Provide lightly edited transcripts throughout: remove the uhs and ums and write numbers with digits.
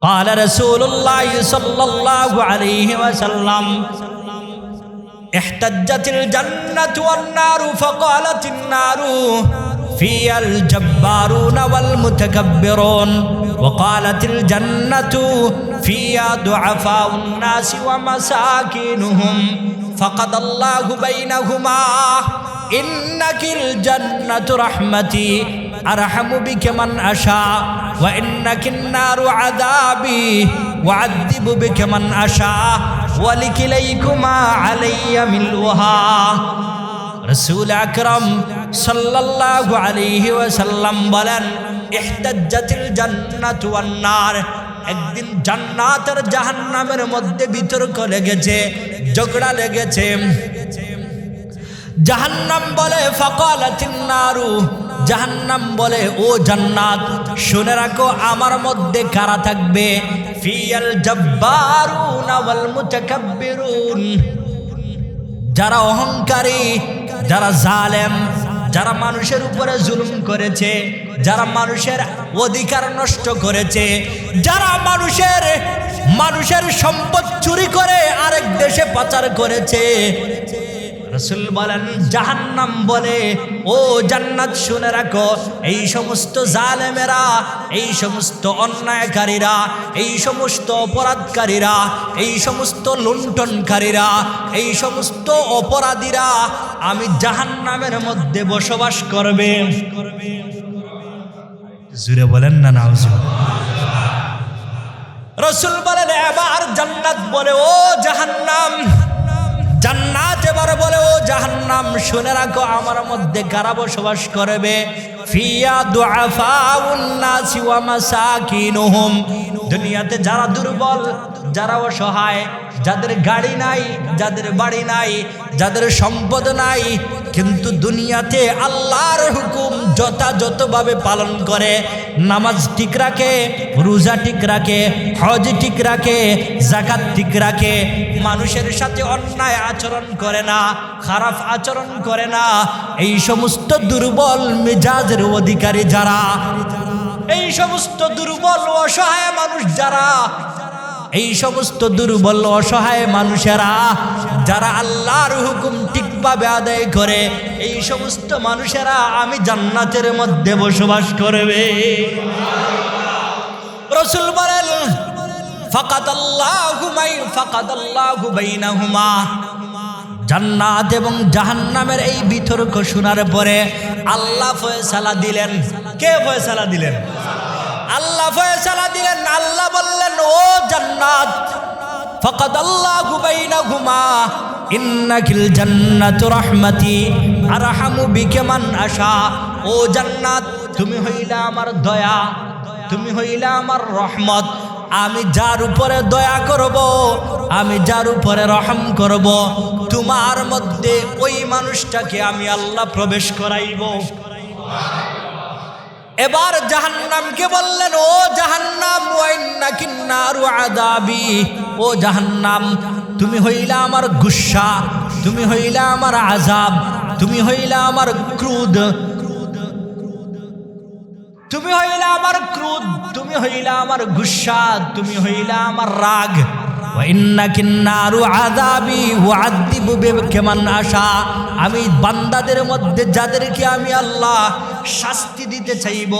قال رسول الله صلى الله عليه وسلم احتجت الجنة والنار فقالت النار في الجبارون والمتكبرون وقالت الجنة في ضعفاء الناس ومساكينهم فقضى الله بينهما إنك الجنة رحمتي أرحم بك من أشاء وإنك النار عذابي وأعذب بك من أشاء ولكليكما علي ملؤها رسول أكرم صلى الله عليه وسلم বলেন ইহতাজ্জাতিল জান্নাতু ওয়ান নার একদিন জান্নাত আর জাহান্নামের মধ্যে বিতর্ক লেগেছে ঝগড়া লেগেছে জাহান্নাম বলে ফাকালাতিন নারু জাহান্নাম বলে ও জান্নাত শুনে রাখো আমার মধ্যে কারা থাকবে ফিয়াল জাব্বারুনা ওয়াল মুতাকাব্বিরুন যারা অহংকারী যারা জালেম যারা মানুষের উপরে জুলুম করেছে যারা মানুষের অধিকার নষ্ট করেছে যারা মানুষের সম্পদ চুরি করে আরেক দেশে পাচার করেছে রাসূল বলেন জাহান্নাম বলে ও জান্নাত শুনে রাখো এই সমস্ত জালেমেরা এই সমস্ত অন্যায়কারীরা এই সমস্ত অপরাধকারীরা এই সমস্ত লুণ্ঠনকারীরা এই সমস্ত অপরাধীরা আমি জাহান্নামের মধ্যে বসবাস করবে জোরে বলেন না নাউজুবিল্লাহ রাসূল বলেন এবার জান্নাত বলে ও জাহান্নাম জান্নাত এবার বলে ও জাহান্নাম শুনে রাখো আমার মধ্যে কারা বসবাস করবে ফিয়া দুআফাউন নাসি ওয়া মাসাকিনুহুম দুনিয়াতে যারা দুর্বল যারা অসহায় যাদের গাড়ি নাই যাদের বাড়ি নাই যাদের সম্পদ নাই কিন্তু দুনিয়াতে আল্লাহর হুকুম যথাযথভাবে পালন করে নামাজ ঠিক রাখে রোজা ঠিক রাখে হজ ঠিক রাখে যাকাত ঠিক রাখে মানুষের সাথে অন্যায় আচরণ করে না খারাপ আচরণ করে না এই সমস্ত দুর্বল মেজাজের অধিকারী যারা এই সমস্ত দুর্বল অসহায় মানুষ যারা এই সমস্ত দুর্বল অসহায় মানুষেরা যারা আল্লাহর হুকুম ঠিকভাবে আদায় করে এই সমস্ত মানুষেরা আমি জান্নাতের মধ্যে বসবাস করবে রাসূল বলেন ফাকাদাল্লাহু বাইনাহুমা জান্নাত এবং জাহান্নামের এই বিতর্ক শোনার পরে আল্লাহ ফয়সালা দিলেন কে ফয়সালা দিলেন আল্লাহ ফয়সালা দিলেন আল্লাহ বললেন ও জান্নাত ফাকাদাল্লাহু বাইনাহুমা ইন্নাকিল জান্নাতু রাহমাতি আরহামু বিকা মান আশা ও জান্নাত তুমি হইলা আমার দয়া তুমি হইলা আমার রহমত আমি যার উপরে দয়া করব আমি যার উপরে রহম করব তোমার মধ্যে ওই মানুষটাকে আমি আল্লাহ প্রবেশ করাইব এবার জাহান্নামকে বললেন ও জাহান্নাম ওয়াইন্নাকিন নারু আযাবি ও জাহান্নাম তুমি হইলা আমার গুসা তুমি হইলা আমার আযাব তুমি হইলা আমার ক্রোধ তুমি হইলা আমার ক্রোধ তুমি হইলা আমার গুসা তুমি হইলা আমার রাগ ওয়াইন্নাকিন নারু আযাবি ওয়াআযিবু বিকা মান আশা আমি বান্দাদের মধ্যে যাদেরকে আমি আল্লাহ শাস্তি দিতে চাইব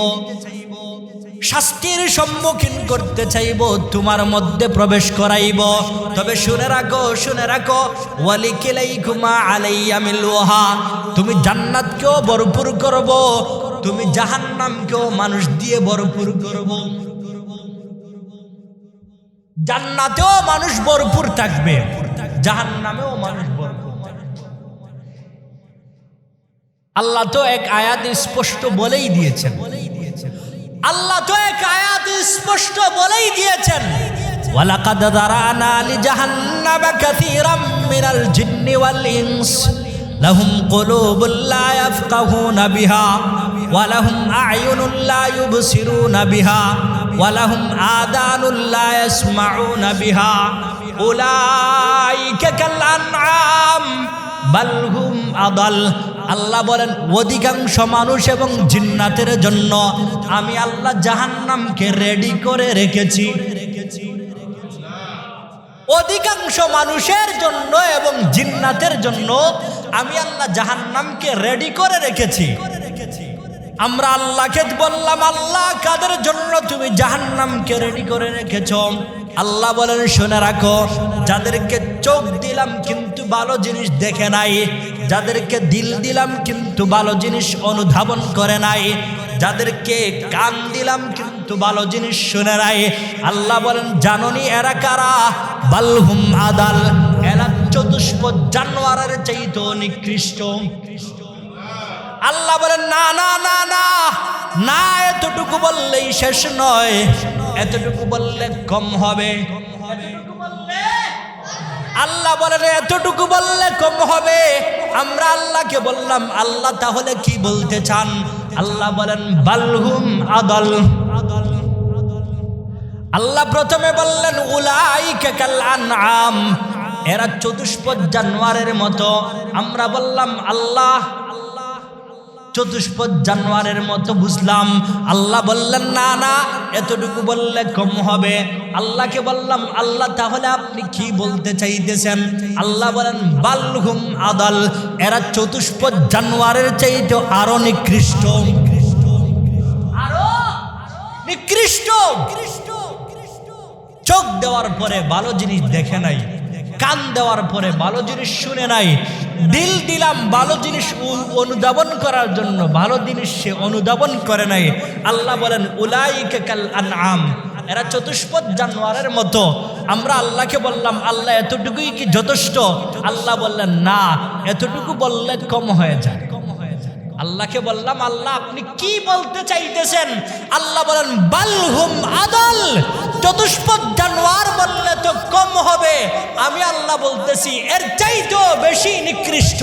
শাস্তির সম্মুখীন করতে চাইব তোমার মধ্যে প্রবেশ করাইব তবে শুনে রাখো ওয়ালিকিলাইকুমা আলাইয়া মিলুহা তুমি জান্নাতকেও ভরপুর করব তুমি জাহান্নামকেও মানুষ দিয়ে ভরপুর করব জান্নাতেও মানুষ ভরপুর থাকবে জাহান্নামেও মানুষ ভরপুর থাকবে আল্লাহ তো এক আয়াত স্পষ্ট বলেই দিয়েছেন আল্লাহ তো এক আয়াত স্পষ্ট বলেই দিয়েছেন ওয়ালাকাদ যারানা লিজাহান্নামা কাসীরাম মিনাল জিন্নি ওয়াল ইনস লাহুম কুলুবুল লা ইয়াফকাহুনা বিহা ওয়া লাহুম আ'য়ুনুন লা ইউবসিরুনা বিহা ওয়া লাহুম আযানুন লা ইয়াসমাউনা বিহা উলাইকা কাল আনআম বাল হুম আদাল আল্লাহ বলেন অধিকাংশ মানুষ এবং জিন্নাতের জন্য আমি আল্লাহ জাহান্নামকে রেডি করে রেখেছি অধিকাংশ মানুষের জন্য এবং জিন্নাতের জন্য আমি আল্লাহ জাহান্নামকে রেডি করে রেখেছি। আমরা আল্লাহকে বললাম, আল্লাহ কাদের জন্য তুমি জাহান্নামকে রেডি করে রেখেছ? আল্লাহ বলেন, শুনে রাখো, যাদেরকে চোখ দিলাম কিন্তু ভালো জিনিস দেখে নাই, যাদেরকে দিল দিলাম কিন্তু ভালো জিনিস অনুধাবন করে নাই, যাদেরকে কান দিলাম কিন্তু ভালো জিনিস শুনে নাই, আল্লাহ বলেন জাননি এরা কারা? বালহুম আদাল, এরা চতুষ্পদ জানোয়ারের চাইতেও নিকৃষ্ট। আল্লাহ বলেন না না না না না, এতটুকু বললেই শেষ নয়, এতটুকু বললে কম হবে। আল্লাহ বলেন এতটুকু বললে কম হবে। আমরা আল্লাহকে বললাম, আল্লাহ তাহলে কি বলতে চান? আল্লাহ বলেন বালহুম আদাল। আল্লাহ প্রথমে বললেন উলাইকা কাল আনআম, এরা চতুষ্পদ জানোয়ারের মতো। আমরা বললাম আল্লাহ চতুষ্পদ জানোয়ারের মতো বুঝলাম। আল্লাহ বললেন না না, এতটুকু বললে কম হবে। আল্লাহকে বললাম, আল্লাহ তাহলে আপনি কি বলতে চাইতেছেন? আল্লাহ বলেন বালহুম আদাল, এরা চতুষ্পদ জানোয়ারের চাইতে আরো নিকৃষ্ট, আরো নিকৃষ্ট। চোখ দেওয়ার পরে ভালো জিনিস দেখে নাই, কান দেওয়ার পরে ভালো জিনিস শুনে নাই, দিল দিলাম ভালো জিনিস অনুধাবন করার জন্য, ভালো জিনিস সে অনুধাবন করে নাই। আল্লাহ বলেন উলাইকা কাল আনআম, এরা চতুষ্পদ জানোয়ারের মতো। আমরা আল্লাহকে বললাম, আল্লাহ এতটুকুই কি যথেষ্ট? আল্লাহ বললেন না, এতটুকু বললে কম হয়ে যায়। আল্লাহকে বললাম, আল্লাহ আপনি কি বলতে চাইতেছেন? আল্লাহ বলেন বালহুম আদাল, চতুষ্পদ জানোয়ার বললে তো কম হবে, আমি আল্লাহ বলতেছি এর চাইতেও বেশি নিকৃষ্ট।